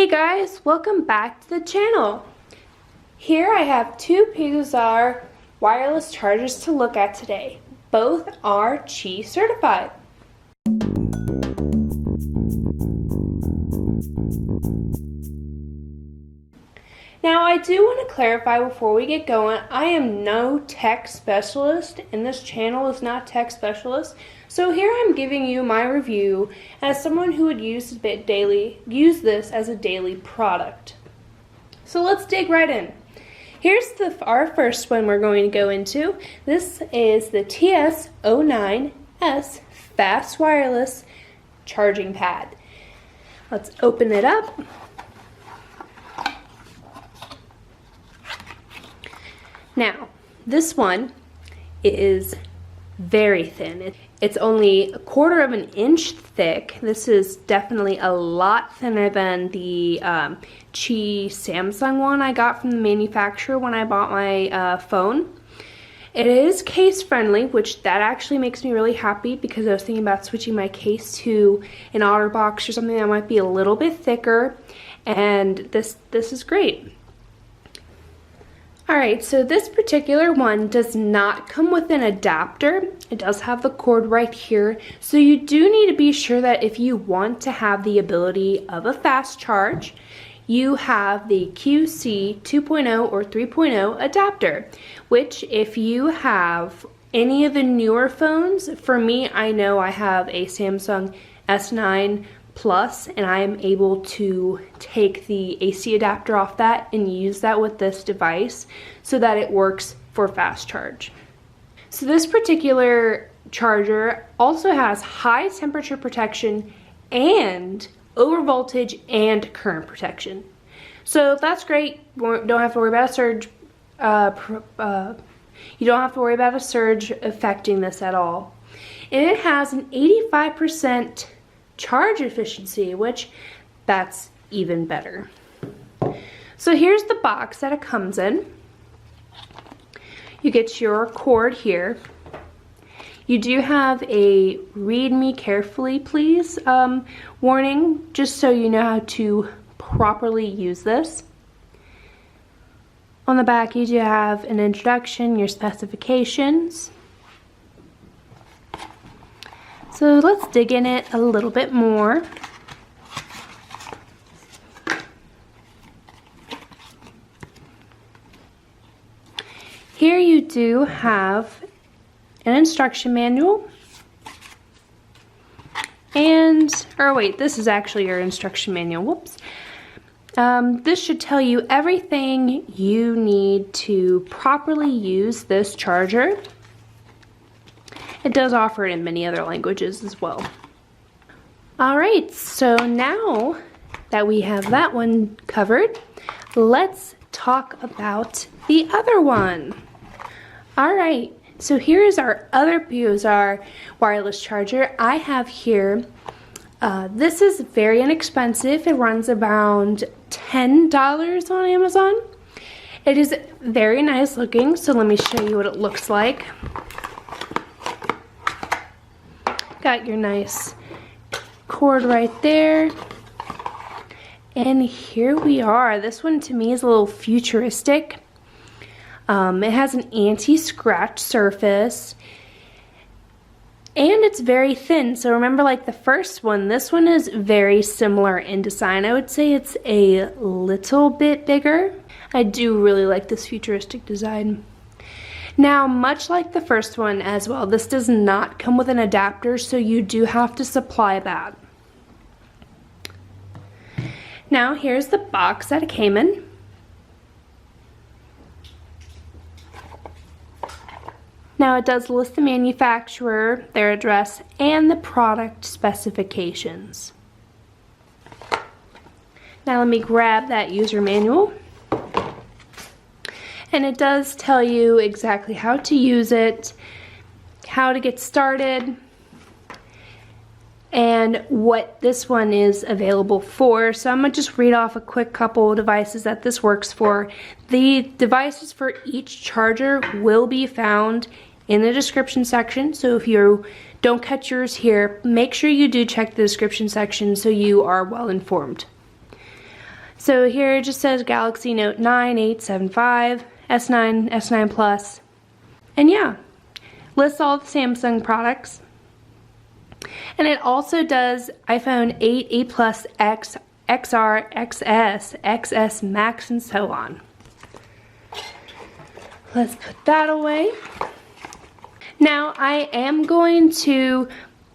Hey guys, welcome back to the channel. Here I have two PeohZarr wireless chargers to look at today. Both are Qi certified. Now I do want to clarify before we get going, I am no tech specialist and this channel is not tech specialist. So here I'm giving you my review as someone who would use this as a daily product. So let's dig right in. Here's our first one we're going to go into. This is the TS09S Fast Wireless Charging Pad. Let's open it up. Now, this one is very thin. It's only 1/4 of an inch thick. This is definitely a lot thinner than the Qi Samsung one I got from the manufacturer when I bought my phone. It is case friendly, which that actually makes me really happy because I was thinking about switching my case to an OtterBox or something that might be a little bit thicker, and this is great. Alright, so this particular one does not come with an adapter. It does have the cord right here. So you do need to be sure that if you want to have the ability of a fast charge, you have the QC 2.0 or 3.0 adapter, which if you have any of the newer phones, for me, I know I have a Samsung S9 Plus, and I am able to take the AC adapter off that and use that with this device so that it works for fast charge. So this particular charger also has high temperature protection and over voltage and current protection. So that's great. You don't have to worry about a surge. You don't have to worry about a surge affecting this at all. And it has an 85% charge efficiency, which that's even better. So here's the box that it comes in. You get your cord here. You do have a read me carefully please warning, just so you know how to properly use this. On the back you do have an introduction, your specifications. So let's dig in it a little bit more. Here you do have an instruction manual. This is actually your instruction manual, whoops. This should tell you everything you need to properly use this charger. It does offer it in many other languages as well. Alright, so now that we have that one covered, let's talk about the other one. Alright, so here is our other PeohZarr wireless charger. I have here, this is very inexpensive. It runs around $10 on Amazon. It is very nice looking, so let me show you what it looks like. Got your nice cord right there. And here we are. This one to me is a little futuristic. It has an anti-scratch surface. And it's very thin. So remember, like the first one, this one is very similar in design. I would say it's a little bit bigger. I do really like this futuristic design. Now, much like the first one as well, this does not come with an adapter, so you do have to supply that. Now, here's the box that it came in. Now, it does list the manufacturer, their address, and the product specifications. Now, let me grab that user manual. And it does tell you exactly how to use it, how to get started, and what this one is available for. So I'm going to just read off a quick couple of devices that this works for. The devices for each charger will be found in the description section. So if you don't catch yours here, make sure you do check the description section so you are well informed. So here it just says Galaxy Note 9, 8, 7, 5, S9, S9 Plus. And yeah, lists all the Samsung products. And it also does iPhone 8, 8 Plus, X, XR, XS, XS Max, and so on. Let's put that away. Now I am going to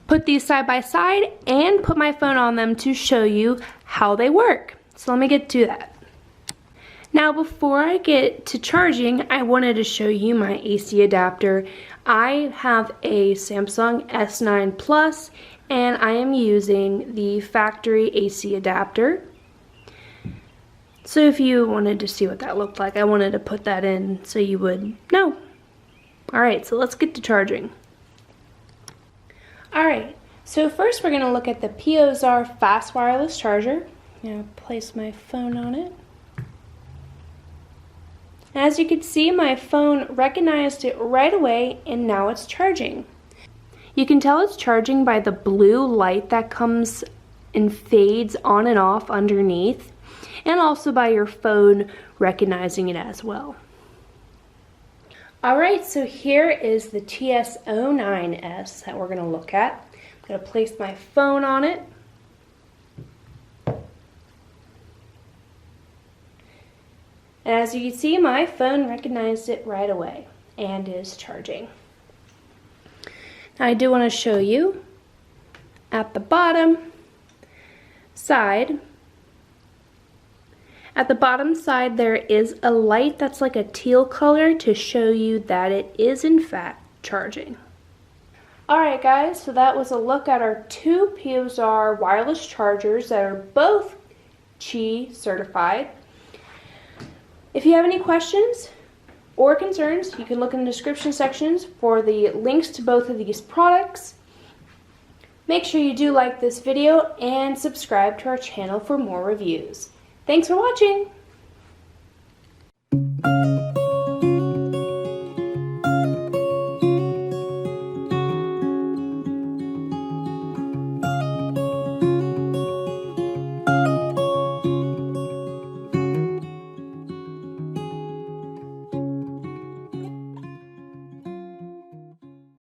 put these side by side and put my phone on them to show you how they work. So let me get to that. Now before I get to charging, I wanted to show you my AC adapter. I have a Samsung S9 Plus and I am using the factory AC adapter. So if you wanted to see what that looked like, I wanted to put that in so you would know. Alright, so let's get to charging. Alright, so first we're going to look at the PeohZarr fast wireless charger. I'm going to place my phone on it. As you can see, my phone recognized it right away and now it's charging. You can tell it's charging by the blue light that comes and fades on and off underneath, and also by your phone recognizing it as well. Alright, so here is the TS09S that we're going to look at. I'm going to place my phone on it. And as you can see, my phone recognized it right away and is charging. Now I do want to show you at the bottom side. At the bottom side there is a light that's like a teal color to show you that it is in fact charging. Alright guys, so that was a look at our two PeohZarr wireless chargers that are both Qi certified. If you have any questions or concerns, you can look in the description sections for the links to both of these products. Make sure you do like this video and subscribe to our channel for more reviews. Thanks for watching!